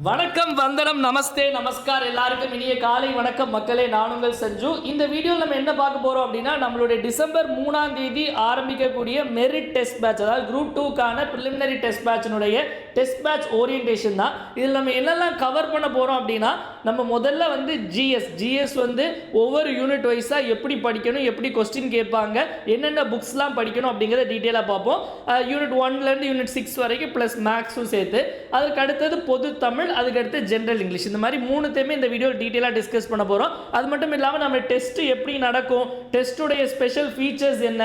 வணக்கம், வந்தனம், நமஸ்தே, நமஸ்கார். எல்லாருக்கும் இனிய காலை வணக்கம் மக்களே. நான் உங்கள் சஞ்சு. இந்த வீடியோவில் நம்ம என்ன பார்க்க போகிறோம் அப்படின்னா, நம்மளுடைய டிசம்பர் 3ஆம் தேதி ஆரம்பிக்கக்கூடிய மெரிட் டெஸ்ட் பேட்ச், அதாவது குரூப் 2க்கான ப்ரிலிமினரி டெஸ்ட் பேட்சினுடைய டெஸ்ட் பேட்ச் ஓரியன்டேஷன் தான். இதில் நம்ம என்னெல்லாம் கவர் பண்ண போகிறோம் அப்படின்னா, நம்ம முதல்ல வந்து ஜிஎஸ் வந்து ஒவ்வொரு யூனிட் வைஸாக எப்படி படிக்கணும், எப்படி கொஸ்டின் கேட்பாங்க, என்னென்ன புக்ஸ்லாம் படிக்கணும் அப்படிங்கிறத டீட்டெயிலாக பார்ப்போம். யூனிட் 1லேருந்து யூனிட் 6 வரைக்கும் ப்ளஸ் மேக்ஸும் சேர்த்து. அதுக்கு அடுத்தது பொது தமிழ், அதுக்கடுத்து ஜென்ரல் இங்கிலீஷ். இந்த மாதிரி மூணுத்தையுமே இந்த வீடியோ டீட்டெயிலாக டிஸ்கஸ் பண்ண போகிறோம். அது மட்டும் இல்லாமல் நம்ம டெஸ்ட் எப்படி நடக்கும், டெஸ்ட்டுடைய ஸ்பெஷல் ஃபீச்சர்ஸ் என்ன,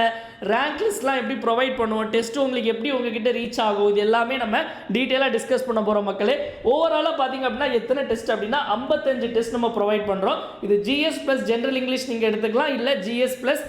ரேங்க் லிஸ்ட்லாம் எப்படி ப்ரொவைட் பண்ணுவோம், டெஸ்ட் உங்களுக்கு எப்படி உங்ககிட்ட ரீச் ஆகும், இது எல்லாமே நம்ம டீட்டெயிலாக டிஸ்கஸ் பண்ண போகிறோம் மக்களே. ஓவராலாக பார்த்தீங்க அப்படின்னா எத்தனை டெஸ்ட் அப்படின்னா 55 டெஸ்ட் நம்ம ப்ரொவைட் பண்ணுறோம். இது ஜிஎஸ் ப்ளஸ் ஜென்ரல் இங்கிலீஷ் நீங்கள் எடுத்துக்கலாம், இல்லை ஜிஎஸ் ப்ளஸ்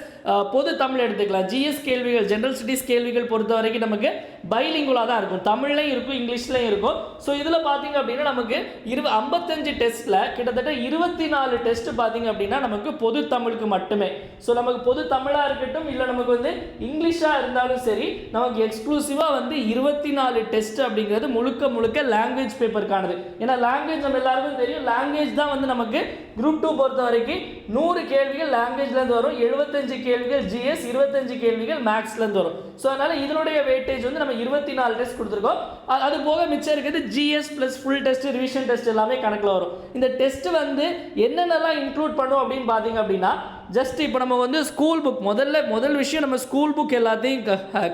பொது தமிழ் எடுத்துக்கலாம். ஜிஎஸ் கேள்விகள், ஜென்ரல் ஸ்டடீஸ் கேள்விகள் பொறுத்த வரைக்கும் நமக்கு பைலிங்குலாக தான் இருக்கும், தமிழ்லையும் இருக்கும், இங்கிலீஷ்லையும் இருக்கும். ஸோ இதில் பார்த்தீங்க அப்படின்னா நமக்கு 55 டெஸ்ட்டில் கிட்டத்தட்ட 24 டெஸ்ட் பார்த்தீங்க அப்படின்னா நமக்கு பொது தமிழுக்கு மட்டுமே. ஸோ நமக்கு பொது தமிழாக இருக்கட்டும், இல்லை நமக்கு வந்து இங்கிலீஷாக இருந்தாலும் சரி, நமக்கு எக்ஸ்க்ளூசிவாக வந்து 24 டெஸ்ட் அப்படிங்கிறது முழுக்க லாங்குவேஜ் பேப்பருக்கானது. ஏன்னா லாங்குவேஜ் நம்ம எல்லாருக்கும் தெரியும், லாங்குவேஜ் தான் வந்து நமக்கு குரூப் 2 பொறுத்த வரைக்கும் 100 கேள்விகள் லாங்குவேஜ்லேருந்து வரும், 75 கேள்விகள் ஜிஎஸ், 25 கேள்விகள் மேக்ஸ்லேருந்து வரும். ஸோ அதனால் இதனுடைய வெயிட்டேஜ் வந்து நம்ம 24 டெஸ்ட் கொடுத்துருக்கோம். அது போக மிச்சம் இருக்குது GS plus full test, revision test எல்லாமே கணக்கில் வரும். இந்த டெஸ்ட் வந்து என்னென்னலாம் இன்க்ளூட் பண்ணும் அப்படின்னு பார்த்தீங்க அப்படின்னா, ஜஸ்ட் இப்போ நம்ம வந்து ஸ்கூல் புக் முதல் விஷயம் நம்ம ஸ்கூல் புக் எல்லாத்தையும்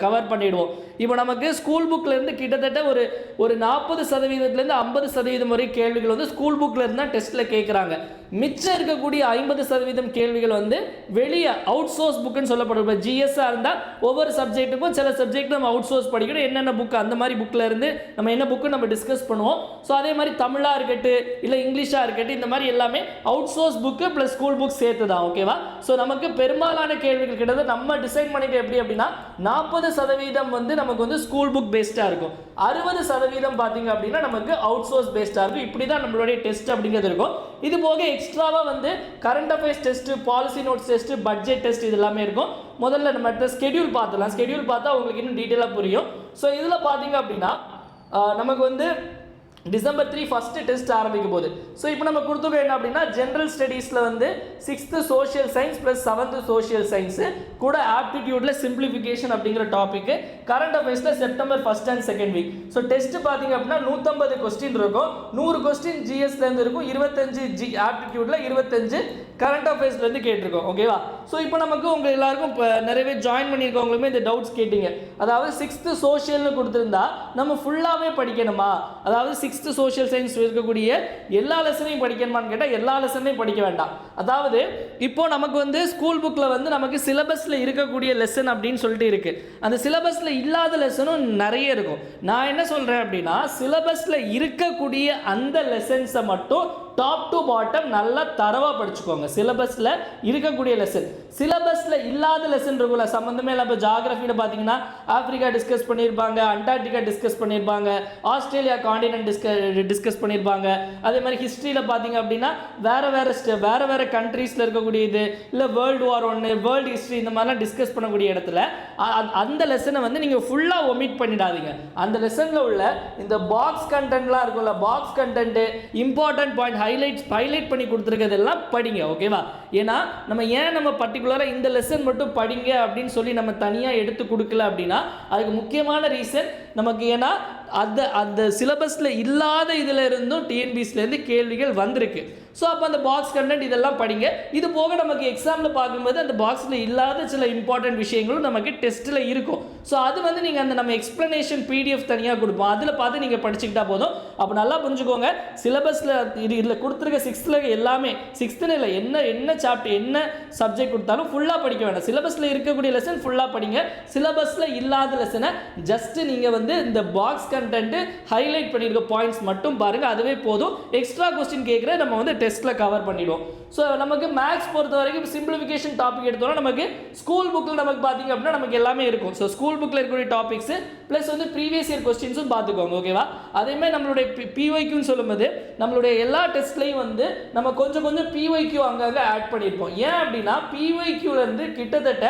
கவர் பண்ணிடுவோம். இப்போ நமக்கு ஸ்கூல் புக்லேருந்து கிட்டத்தட்ட ஒரு 40%லேருந்து 50% வரை கேள்விகள் வந்து ஸ்கூல் புக்கில் இருந்து தான் டெஸ்ட்டில் கேட்குறாங்க. மிச்சம் இருக்கக்கூடிய 50% கேள்விகள் வந்து வெளியே அவுட் சோர்ஸ் புக்குன்னு சொல்லப்படும். இப்போ ஜிஎஸ்ஸாக இருந்தால் ஒவ்வொரு சப்ஜெக்ட்டுக்கும் சில சப்ஜெக்ட் நம்ம அவுட் சோர்ஸ் படிக்கணும், என்னென்ன புக் அந்த மாதிரி புக்கில் இருந்து நம்ம என்ன புக்கு நம்ம டிஸ்கஸ் பண்ணுவோம். ஸோ அதே மாதிரி தமிழாக இருக்கட்டும், இல்லை இங்கிலீஷாக இருக்கட்டும், இந்த மாதிரி எல்லாமே out source book plus school book சேர்த்து தான். ஓகேவா? ஸோ நமக்கு பெரும்பாலான கேள்விகள் கிட்டத்தட்ட நம்ம டிசைன் பண்ணிட்டு எப்படி அப்படின்னா 40% வந்து நமக்கு வந்து ஸ்கூல் புக் பேஸ்டாக இருக்கும், 60% பார்த்தீங்க அப்படின்னா நமக்கு அவுட் சோர்ஸ் பேஸ்டாக இருக்கும். இப்படி தான் நம்மளுடைய டெஸ்ட் அப்படிங்கிறது இருக்கும். இது போக எக்ஸ்ட்ராவாக வந்து current affairs test, policy notes test, budget test இது எல்லாமே இருக்கும். முதல்ல நம்ம ஸ்கெடியூல் பார்த்துலாம். ஸ்கெடியூல் பார்த்தா உங்களுக்கு இன்னும் டீட்டெயிலாக புரியும். ஸோ இதில் பார்த்தீங்க அப்படின்னா நமக்கு வந்து டிசம்பர் 3 ஃபஸ்ட்டு டெஸ்ட் ஆரம்பிக்கும் போது, ஸோ இப்போ நம்ம கொடுத்துருக்கோம் என்ன அப்படின்னா, ஜென்ரல் ஸ்டடீஸில் வந்து 6th social science plus 7th social science கூட ஆப்டிடியூடில் சிம்பிளிஃபிகேஷன் அப்படிங்கிற டாப்பிக்கு, கரண்ட் அஃபேர்ஸில் September 1st and 2nd week. So test பார்த்தீங்க அப்படின்னா 150 கொஸ்டின் இருக்கும், 100 கொஸ்டின் ஜிஎஸ்லேருந்து இருக்கும், 25 ஆப்டிடியூடில், 25 கரண்ட் அஃபேர்ஸ்லேருந்து கேட்டிருக்கோம். ஓகேவா? ஸோ இப்போ நமக்கு உங்கள் எல்லாருக்கும் இப்போ நிறைய பேர் ஜாயின் பண்ணியிருக்கவங்களுமே இந்த டவுட்ஸ் கேட்டிங்க. அதாவது 6th சோஷியல்னு கொடுத்துருந்தா நம்ம ஃபுல்லாகவே படிக்கணுமா, அதாவது 6th சோஷியல் சயின்ஸ் இருக்கக்கூடிய எல்லா லெசனையும் படிக்கணுமான்னு கேட்டால் எல்லா லெசனையும் படிக்க வேண்டாம். அதாவது இப்போ நமக்கு வந்து ஸ்கூல் புக்கில் வந்து நமக்கு சிலபஸில் இருக்கக்கூடிய லெசன் அப்படின்னு சொல்லிட்டு இருக்குது, அந்த சிலபஸில் இல்லாத லெசனும் நிறைய இருக்கும். நான் என்ன சொல்கிறேன் அப்படின்னா, சிலபஸில் இருக்கக்கூடிய அந்த லெசன்ஸை மட்டும் டாப் டு பாட்டம் நல்லா தரவாக படிச்சுக்கோங்க. சிலபஸில் இருக்கக்கூடிய லெசன், சிலபஸில் இல்லாத லெசன் இருக்குல்ல, சம்மந்தமே இல்லை. இப்போ ஜாகிரஃபியில் பார்த்தீங்கன்னா ஆப்பிரிக்கா டிஸ்கஸ் பண்ணியிருப்பாங்க, அண்டார்டிகா டிஸ்கஸ் பண்ணியிருப்பாங்க, ஆஸ்திரேலியா காண்டினென்ட் டிஸ்கஸ் பண்ணியிருப்பாங்க. அதே மாதிரி ஹிஸ்ட்ரியில் பார்த்தீங்க அப்படின்னா வேறு வேறு கண்ட்ரீஸில் இருக்கக்கூடிய இது, இல்லை வேர்ல்டு வார் 1, வேர்ல்டு ஹிஸ்ட்ரி, இந்த மாதிரிலாம் டிஸ்கஸ் பண்ணக்கூடிய இடத்துல அந்த லெசனை வந்து நீங்கள் ஃபுல்லாக ஒமிட் பண்ணிடாதீங்க. அந்த லெசனில் உள்ள இந்த பாக்ஸ் கண்டென்ட்லாம் இருக்குல்ல, box content, important point highlight பண்ணி கொடுத்துருக்கிறதெல்லாம் படிங்க. ஓகேவா? ஏன்னா நம்ம பர்டிகுலராக இந்த லெசன் மட்டும் படிங்க அப்படின்னு சொல்லி நம்ம தனியாக எடுத்து கொடுக்கல அப்படின்னா அதுக்கு முக்கியமான ரீசன் நமக்கு, ஏன்னா அந்த சிலபஸில் இல்லாத இதில் இருந்தும் டிஎன்பிஎஸ்லேருந்து கேள்விகள் வந்திருக்கு. ஸோ அப்போ அந்த பாக்ஸ் கண்டென்ட் இதெல்லாம் படிங்க. இது போக நமக்கு எக்ஸாமில் பார்க்கும்போது அந்த பாக்ஸில் இல்லாத சில இம்பார்ட்டன்ட் விஷயங்களும் நமக்கு டெஸ்ட்டில் இருக்கும். ஸோ அது வந்து நீங்கள் அந்த நம்ம எக்ஸ்ப்ளனேஷன் பிடிஎஃப் தனியாக கொடுப்போம், அதில் பார்த்து நீங்கள் படிச்சுக்கிட்டா போதும். அப்போ நல்லா புரிஞ்சுக்கோங்க, சிலபஸில் இதில் கொடுத்துருக்க 6th எல்லாமே, 6th இல்லை, என்ன சாப்டர் என்ன சப்ஜெக்ட் கொடுத்தாலும் ஃபுல்லாக படிக்க வேண்டாம். சிலபஸில் இருக்கக்கூடிய லெசன் ஃபுல்லாக படிங்க, சிலபஸில் இல்லாத லெசனை ஜஸ்ட் நீங்கள் வந்து இந்த பாக்ஸ் கண்டென்ட் ஹைலைட் பண்ணியிருக்க பாயிண்ட்ஸ் மட்டும் பாருங்கள், அதுவே போதும். எக்ஸ்ட்ரா கொஸ்டின் கேட்குற நம்ம வந்து டெஸ்ட்டில் கவர் பண்ணிடுவோம். ஸோ நமக்கு மேக்ஸ் பொறுத்த வரைக்கும் சிம்பிளிஃபிகேஷன் டாபிக் எடுத்தோம்னா நமக்கு ஸ்கூல் புக்கில் நமக்கு பார்த்தீங்க அப்படின்னா நமக்கு எல்லாமே இருக்கும். ஸோ ஸ்கூல் புக்கில் இருக்கக்கூடிய டாபிக்ஸ் ப்ளஸ் வந்து ப்ரீவியஸ் இயர் கொஸ்டின்ஸும் பார்த்துக்கோங்க. ஓகேவா? அதேமாதிரி நம்மளுடைய பிஒய்க்யூன்னு சொல்லும்போது நம்மளுடைய எல்லா டெஸ்ட்லையும் வந்து நம்ம கொஞ்சம் கொஞ்சம் பிஒய்க்யூ அங்கங்கே ஆட் பண்ணியிருப்போம். ஏன் அப்படின்னா பிஒய்க்யூலேருந்து கிட்டத்தட்ட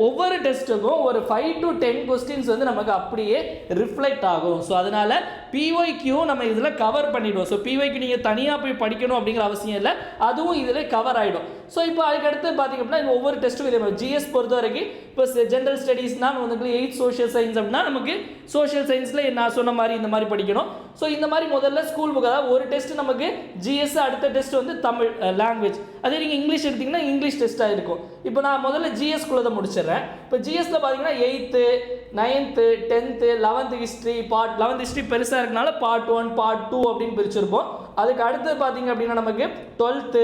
ஒவ்வொரு டெஸ்ட்டுக்கும் ஒரு 5 to 10 கொஸ்டின்ஸ் வந்து நமக்கு அப்படியே ரிஃப்ளெக்ட் ஆகும். ஸோ அதனால் பிஒய்க்யூ நம்ம இதில் கவர் பண்ணிவிடுவோம். ஸோ பிஒய்க்யூ நீங்கள் தனியாக போய் படிக்கணும் அப்படிங்கிற அவசியம் இல்லை, அதுவும் இதில் கவர் ஆகிடும். ஸோ இப்போ அதுக்கடுத்து பார்த்தீங்க அப்படின்னா ஒவ்வொரு டெஸ்ட்டுக்கும் இதே மாதிரி ஜிஎஸ் பொறுத்த வரைக்கும் இப்போ ஜென்ரல் ஸ்டடீஸ்னால் வந்து 8 சோஷியல் சயின்ஸ் அப்படின்னா நமக்கு சோஷியல் சயின்ஸில் நான் சொன்ன மாதிரி இந்த மாதிரி படிக்கணும். ஸோ இந்த மாதிரி முதல்ல ஸ்கூல் புக், அதாவது ஒரு டெஸ்ட் நமக்கு ஜிஎஸ், அடுத்த டெஸ்ட் வந்து தமிழ் லாங்குவேஜ். அதே நீங்கள் இங்கிலீஷ் எடுத்திங்கன்னா இங்கிலீஷ் டெஸ்ட்டாக இருக்கும். இப்போ நான் முதல்ல ஜிஎஸ்குள்ளே தான் முடிச்சிடுறேன். இப்போ ஜிஎஸ்ல பார்த்தீங்கன்னா 8th 9th 10th 11th history part 11th history பெருசாக இருக்கனால பார்ட் 1 பார்ட் 2 அப்படின்னு பிரிச்சிருப்போம். அதுக்கு அடுத்தது பார்த்தீங்க அப்படின்னா நமக்கு 12th,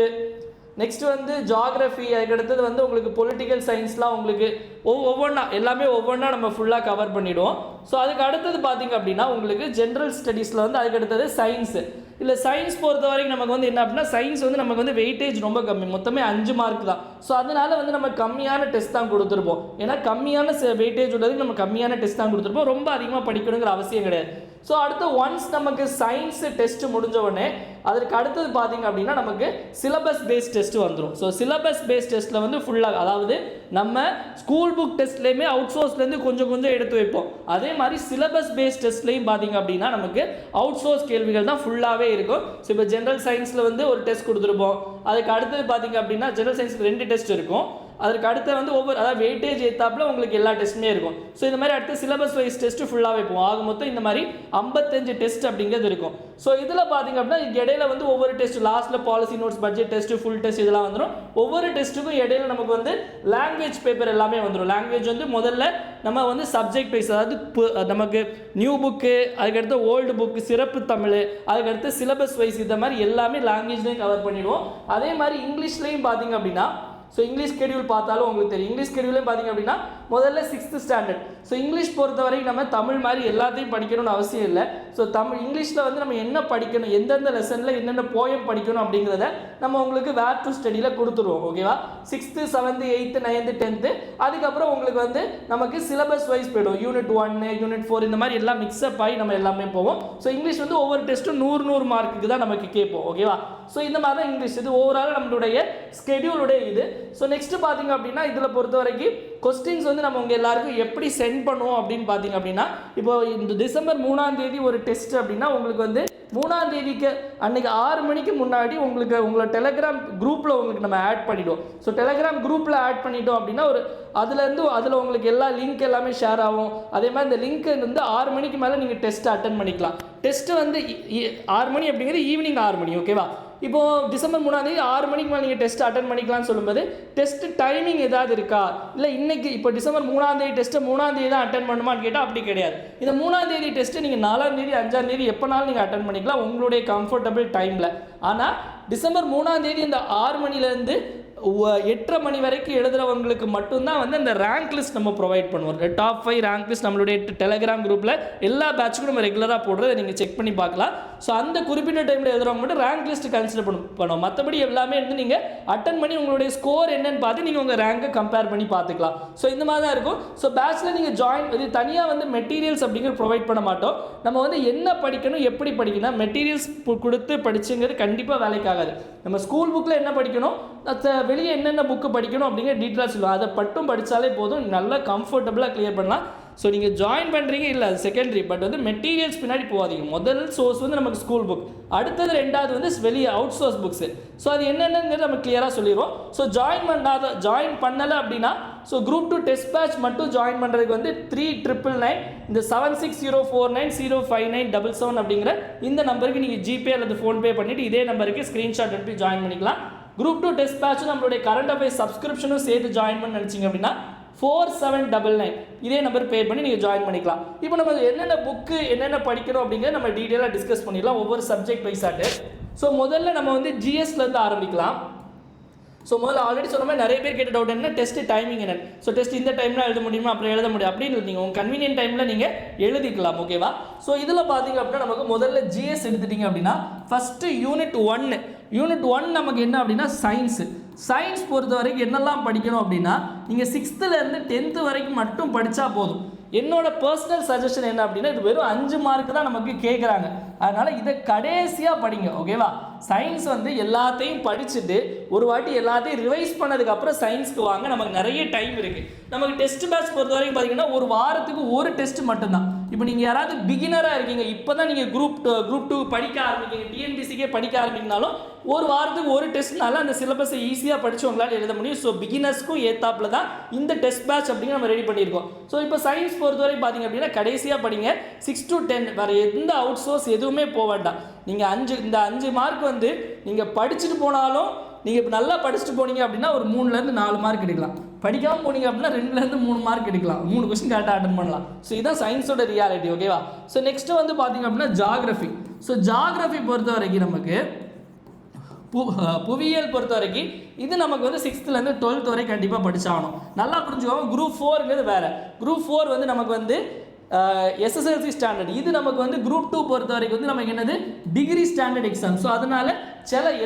நெக்ஸ்ட் வந்து ஜியாகிரஃபி, அதுக்கு அடுத்தது வந்து உங்களுக்கு பொலிட்டிக்கல் சயின்ஸ்லாம் உங்களுக்கு ஒவ்வொன்றா எல்லாமே ஒவ்வொன்றா நம்ம ஃபுல்லாக கவர் பண்ணிவிடுவோம். ஸோ அதுக்கு அடுத்தது பார்த்தீங்க அப்படின்னா உங்களுக்கு ஜென்ரல் ஸ்டடீஸில் வந்து அதுக்கு அடுத்தது சயின்ஸு. இல்லை சயின்ஸ் பொறுத்த வரைக்கும் நமக்கு வந்து என்ன அப்படின்னா சயின்ஸ் வந்து நமக்கு வந்து வெயிட்டேஜ் ரொம்ப கம்மி, மொத்தமே 5 மார்க் தான். ஸோ அதனால வந்து நம்ம கம்மியான டெஸ்ட் தான் கொடுத்துருப்போம். ஏன்னா கம்மியான வெயிட்டேஜ் உள்ளதுக்கு நம்ம கம்மியான டெஸ்ட் தான் கொடுத்துருப்போம், ரொம்ப அதிகமாக படிக்கணுங்கிற அவசியம் கிடையாது. ஸோ அடுத்து ஒன்ஸ் நமக்கு சயின்ஸ் டெஸ்ட் முடிஞ்ச உடனே அதற்கு அடுத்தது பார்த்தீங்க அப்படின்னா நமக்கு சிலபஸ் பேஸ்ட் டெஸ்ட் வந்துடும். ஸோ சிலபஸ் பேஸ்ட் டெஸ்ட்டில் வந்து ஃபுல்லாக, அதாவது நம்ம ஸ்கூல் புக் டெஸ்ட்லேயுமே அவுட் சோர்ஸ்லேருந்து கொஞ்சம் கொஞ்சம் எடுத்து வைப்போம். அதே மாதிரி சிலபஸ் பேஸ்ட் டெஸ்ட்லையும் பார்த்தீங்க அப்படின்னா நமக்கு அவுட் சோர்ஸ் கேள்விகள் தான் ஃபுல்லாகவே இருக்கும். ஸோ இப்போ ஜென்ரல் சயின்ஸில் வந்து ஒரு டெஸ்ட் கொடுத்துருப்போம். அதுக்கு அடுத்தது பார்த்தீங்க அப்படின்னா ஜென்ரல் சயின்ஸில் 2 டெஸ்ட் இருக்கும். அதுக்கு அடுத்து வந்து ஒவ்வொரு, அதாவது வெயிட்டேஜ் ஏற்றாப்புல உங்களுக்கு எல்லா டெஸ்ட்டுமே இருக்கும். ஸோ இந்த மாதிரி அடுத்து சிலபஸ் வைஸ் டெஸ்ட்டு ஃபுல்லாக வைப்போம். ஆக மொத்தம் இந்த மாதிரி 55 டெஸ்ட் அப்படிங்கிறது இருக்கும். ஸோ இதில் பார்த்தீங்க அப்படின்னா இடையில வந்து ஒவ்வொரு டெஸ்ட் லாஸ்ட்டில் policy notes, budget test, full test இதெல்லாம் வந்துடும். ஒவ்வொரு டெஸ்ட்டுக்கும் இடையில நமக்கு வந்து லாங்குவேஜ் பேப்பர் எல்லாமே வந்துடும். லாங்குவேஜ் வந்து முதல்ல நம்ம வந்து சப்ஜெக்ட் வைஸ், அதாவது நமக்கு நியூ புக்கு, அதுக்கடுத்து ஓல்டு புக்கு, சிறப்பு தமிழ், அதுக்கடுத்து சிலபஸ் வைஸ் இந்த மாதிரி எல்லாமே லாங்குவேஜ்லேயும் கவர் பண்ணிடுவோம். அதே மாதிரி இங்கிலீஷ்லேயும் பார்த்தீங்க அப்படின்னா ஸோ இங்கிலீஷ் ஸ்கெடியூல் பார்த்தாலும் உங்களுக்கு தெரியும். இங்கிலீஷ் ஸ்கெடியூலே பார்த்தீங்க அப்படின்னா முதல்ல 6th ஸ்டாண்டர்ட். ஸோ இங்கிலீஷ் பொறுத்த வரைக்கும் நம்ம தமிழ் மாதிரி எல்லாத்தையும் படிக்கணும்னு அவசியம் இல்லை. ஸோ இங்கிலீஷில் வந்து நம்ம என்ன படிக்கணும், எந்தெந்த லெசனில் என்னென்ன போயம் படிக்கணும் அப்படிங்கிறத நம்ம உங்களுக்கு வேர் டு ஸ்டடியில் கொடுத்துருவோம். ஓகேவா? 6th 7th 8th 9th 10th அதுக்கப்புறம் உங்களுக்கு வந்து நமக்கு சிலபஸ் வைஸ் போய்டும். யூனிட் 1 யூனிட் 4 இந்த மாதிரி எல்லாம் மிக்ஸ்அப் ஆகி நம்ம எல்லாமே போவோம். ஸோ இங்கிலீஷ் வந்து ஒவ்வொரு டெஸ்ட்டும் 100 மார்க்குக்கு தான் நமக்கு கேட்போம். ஓகேவா? ஸோ இந்த மாதிரி தான் இங்கிலீஷ். இது ஓவரால் நம்மளுடைய ஸ்கெடியூலுடைய இது. ஸோ நெக்ஸ்ட் பார்த்தீங்க அப்படின்னா இதில் பொறுத்த வரைக்கும் கொஸ்டின்ஸ் வந்து நம்ம உங்கள் எல்லாருக்கும் எப்படி சென்ட் பண்ணுவோம் அப்படின்னு பார்த்தீங்க அப்படின்னா இப்போ இந்த டிசம்பர் 3ஆம் தேதி ஒரு டெஸ்ட் அப்படின்னா உங்களுக்கு வந்து 3ஆம் தேதிக்கு அன்றைக்கி 6 மணிக்கு முன்னாடி உங்களுக்கு உங்களை டெலகிராம் குரூப்பில் உங்களுக்கு நம்ம ஆட் பண்ணிவிடுவோம். ஸோ டெலகிராம் குரூப்பில் ஆட் பண்ணிட்டோம் அப்படின்னா ஒரு அதில் உங்களுக்கு எல்லா லிங்க் எல்லாமே ஷேர் ஆகும். அதே மாதிரி இந்த லிங்க் வந்து 6 மணிக்கு மேலே நீங்கள் டெஸ்ட் அட்டன் பண்ணிக்கலாம். டெஸ்ட்டு வந்து 6 மணி அப்படிங்கிறது ஈவினிங் 6 மணி. ஓகேவா? இப்போது டிசம்பர் 3ஆம் தேதி 6 மணிக்கு மேலே நீங்கள் டெஸ்ட் அட்டன் பண்ணிக்கலாம்னு சொல்லும்போது டெஸ்ட் டைமிங் ஏதாவது இருக்கா, இல்லை இன்னைக்கு இப்போ டிசம்பர் 3ஆம் தேதி டெஸ்ட்டை 3ஆம் தேதி தான் அட்டன் பண்ணுமான்னு கேட்டால் அப்படி கிடையாது. இந்த 3ஆம் தேதி டெஸ்ட்டு நீங்கள் 4ஆம் தேதி 5ஆம் தேதி எப்போனாலும் நீங்கள் அட்டன் பண்ணிக்கலாம் உங்களுடைய கம்ஃபர்டபுள் டைமில். ஆனால் டிசம்பர் 3ஆம் தேதி இந்த 6 மணிலேருந்து 8:30 மணி வரைக்கும் எழுதுறவங்களுக்கு மட்டும்தான் வந்து அந்த ரேங்க் லிஸ்ட் நம்ம ப்ரொவைட் பண்ணுவோம். டாப் 5 ரேங்க் லிஸ்ட் நம்மளுடைய டெலகிராம் குரூப்பில் எல்லா பேட்சுக்கும் நம்ம ரெகுலராக போடுறதை நீங்கள் செக் பண்ணி பார்க்கலாம். ஸோ அந்த குறிப்பிட்ட டைமில் எழுதுறவங்க மட்டும் ரேங்க் லிஸ்ட் கன்சிடர் பண்ணுவோம். மற்றபடி எல்லாமே வந்து நீங்கள் அட்டன் பண்ணி உங்களுடைய ஸ்கோர் என்னன்னு பார்த்து நீங்கள் உங்கள் ரேங்கை கம்பேர் பண்ணி பார்த்துக்கலாம். ஸோ இந்த மாதிரி தான் இருக்கும். ஸோ பேட்சில் நீங்கள் ஜாயின் இது தனியாக வந்து மெட்டீரியல்ஸ் அப்படிங்கிற ப்ரொவைட் பண்ண மாட்டோம். நம்ம வந்து என்ன படிக்கணும், எப்படி படிக்கணும், மெட்டீரியல்ஸ் கொடுத்து படிச்சுங்கிறது கண்டிப்பாக வேலைக்காகாது. நம்ம ஸ்கூல் புக்கில் என்ன படிக்கணும், வெளியே என்னென்ன புக்கு படிக்கணும் அப்படிங்கிற டீட்டெயிலாக சொல்லுவோம். அதை மட்டும் படித்தாலே போதும், நல்லா கம்ஃபர்டபுளாக கிளியர் பண்ணலாம். ஸோ நீங்கள் ஜாயின் பண்ணுறீங்க இல்லை அது செகண்டரி, பட் வந்து மெட்டீரியல்ஸ் பின்னாடி போகாதீங்க. முதல் சோர்ஸ் வந்து நமக்கு ஸ்கூல் புக், அடுத்தது 2வது வந்து வெளியே அவுட் சோர்ஸ் புக்ஸு. ஸோ அது என்னென்னங்கிறது நம்ம கிளியராக சொல்லிடுவோம். ஸோ ஜாயின் பண்ணலை அப்படின்னா ஸோ குரூப் 2 டெஸ்ட் பேட்ச் மட்டும் ஜாயின் பண்ணுறதுக்கு வந்து 3999 இந்த 7604905977 அப்படிங்கிற இந்த நம்பருக்கு நீங்கள் ஜிபே அல்லது ஃபோன்பே பண்ணிவிட்டு இதே நம்பருக்கு ஸ்க்ரீன்ஷாட் எடுத்து ஜாயின் பண்ணிக்கலாம். குரூப் 2 டெஸ்ட் பேட்சும் நம்மளுடைய கரண்ட் அஃபேர்ஸ் சப்ஸ்கிரிப்ஷனும் சேர்த்து ஜாயின் பண்ண நினச்சிங்க அப்படின்னா 4799 இதே நம்பர் பே பண்ணி நீங்கள் ஜாயின் பண்ணிக்கலாம். இப்போ நம்ம என்னென்ன புக்கு என்னென்ன படிக்கணும் அப்படிங்கிறத நம்ம டீட்டெயிலாக டிஸ்கஸ் பண்ணிடலாம் ஒவ்வொரு சப்ஜெக்ட் வைஸாட்டு. ஸோ முதல்ல நம்ம வந்து ஜிஎஸ்லேருந்து ஆரம்பிக்கலாம். ஸோ முதல்ல ஆல்ரெடி சொன்ன மாதிரி நிறைய பேர் கேட்ட டவுட் என்ன, டெஸ்ட் டைமிங் என்ன. ஸோ டெஸ்ட் இந்த டைமில் எழுத முடியுமா, அப்புறம் எழுத முடியும் அப்படின்னு நீங்கள் உங்கள் கன்வீனியன்ட் டைமில் நீங்கள் எழுதிக்கலாம். ஓகேவா? ஸோ இதில் பார்த்தீங்க அப்படின்னா நமக்கு முதல்ல ஜிஎஸ் எடுத்துட்டிங்க அப்படின்னா ஃபஸ்ட்டு யூனிட் 1 யூனிட் 1 நமக்கு என்ன அப்படின்னா சயின்ஸ் பொறுத்த வரைக்கும் என்னெல்லாம் படிக்கணும் அப்படின்னா நீங்கள் 6th-லேருந்து 10th வரைக்கும் மட்டும் படித்தா போதும். என்னோட பர்சனல் சஜஷன் என்ன அப்படின்னா இது வெறும் 5 மார்க் தான் நமக்கு கேட்குறாங்க. அதனால் இதை கடைசியாக படிங்க. ஓகேவா? சயின்ஸ் வந்து எல்லாத்தையும் படிச்சுட்டு ஒரு வாட்டி எல்லாத்தையும் ரிவைஸ் பண்ணதுக்கப்புறம் சயின்ஸ்க்கு வாங்க. நமக்கு நிறைய டைம் இருக்குது. நமக்கு டெஸ்ட் பேட்ச் பொறுத்த வரைக்கும் பார்த்தீங்கன்னா ஒரு வாரத்துக்கு ஒரு டெஸ்ட் மட்டும்தான். இப்போ நீங்கள் யாராவது பிகினராக இருக்கீங்க, இப்போ தான் நீங்கள் குரூப் 2 படிக்க ஆரம்பிக்கீங்க, டிஎன்பிசிக்கே படிக்க ஆரம்பிக்கனாலும் ஒரு வாரத்துக்கு ஒரு டெஸ்ட்னால அந்த சிலபஸை ஈஸியாக படித்து உங்களால் எழுத முடியும். ஸோ பிகினர்ஸ்க்கும் ஏத்தாப்பில் தான் இந்த டெஸ்ட் பேட்ச் அப்படிங்கிற நம்ம ரெடி பண்ணியிருக்கோம். ஸோ இப்போ சயின்ஸ் பொறுத்தவரை பார்த்தீங்க அப்படின்னா கடைசியாக படிங்க. 6 to 10 வேறு எந்த அவுட் சோர்ஸ் எதுவுமே போக வேண்டாம். நீங்கள் இந்த 5 மார்க் வந்து நீங்கள் படிச்சுட்டு போனாலும் நீங்கள் இப்போ நல்லா படிச்சுட்டு போனீங்க அப்படின்னா ஒரு 3லேருந்து 4 மார்க் எடுக்கலாம். படிக்காமல் போனீங்க அப்படின்னா 2லேருந்து 3 மார்க் எடுக்கலாம். 3 கொஸ்டின் கரெக்டாக அட்டன் பண்ணலாம். ஸோ இதுதான் சயின்ஸோட ரியாலிட்டி. ஓகேவா? ஸோ நெக்ஸ்ட்டு வந்து பார்த்தீங்க அப்படின்னா ஜாகிரஃபி. ஸோ ஜாகிரஃபி பொறுத்த வரைக்கும் நமக்கு புவியியல் பொறுத்த வரைக்கும் இது நமக்கு வந்து 6th-லேருந்து 12th வரை கண்டிப்பாக படிச்சாகணும். நல்லா புரிஞ்சுக்கோங்க. குரூப் 4ங்கிறது வேறு. குரூப் 4 வந்து நமக்கு வந்து எஸ்எஸ்எல்சி ஸ்டாண்டர்ட். இது நமக்கு வந்து குரூப் 2 பொறுத்த வரைக்கும் வந்து நமக்கு என்னது டிகிரி ஸ்டாண்டர்ட் எக்ஸாம். ஸோ அதனால